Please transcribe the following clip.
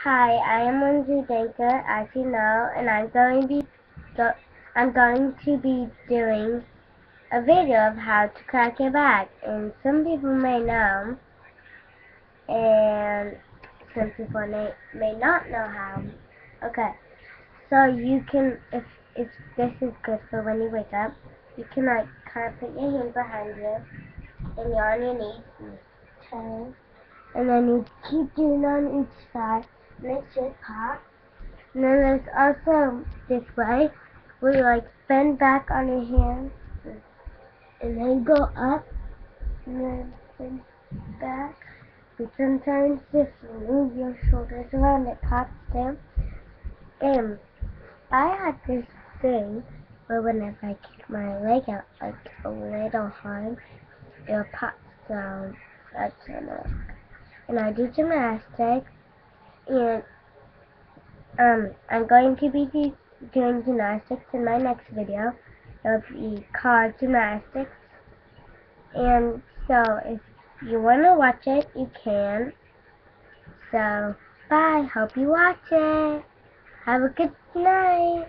Hi, I am Lindsay Baker, as you know, and I'm going to be doing a video of how to crack a bag. And some people may know, and some people may not know how. Okay, so you can, if this is good for when you wake up, you can kind of put your hand behind you, and you're on your knees, and turn, and then you keep doing it on each side, and it should pop. And then there's also this way where you bend back on your hands and then go up and then bend back. But sometimes if you move your shoulders around, it pops down. And I had this thing where whenever I kick my leg out a little hard, it pops down. That's enough. And I do gymnastics, and I'm going to be doing gymnastics in my next video. It'll be called gymnastics. And so if you want to watch it, you can. So, bye. Hope you watch it. Have a good night.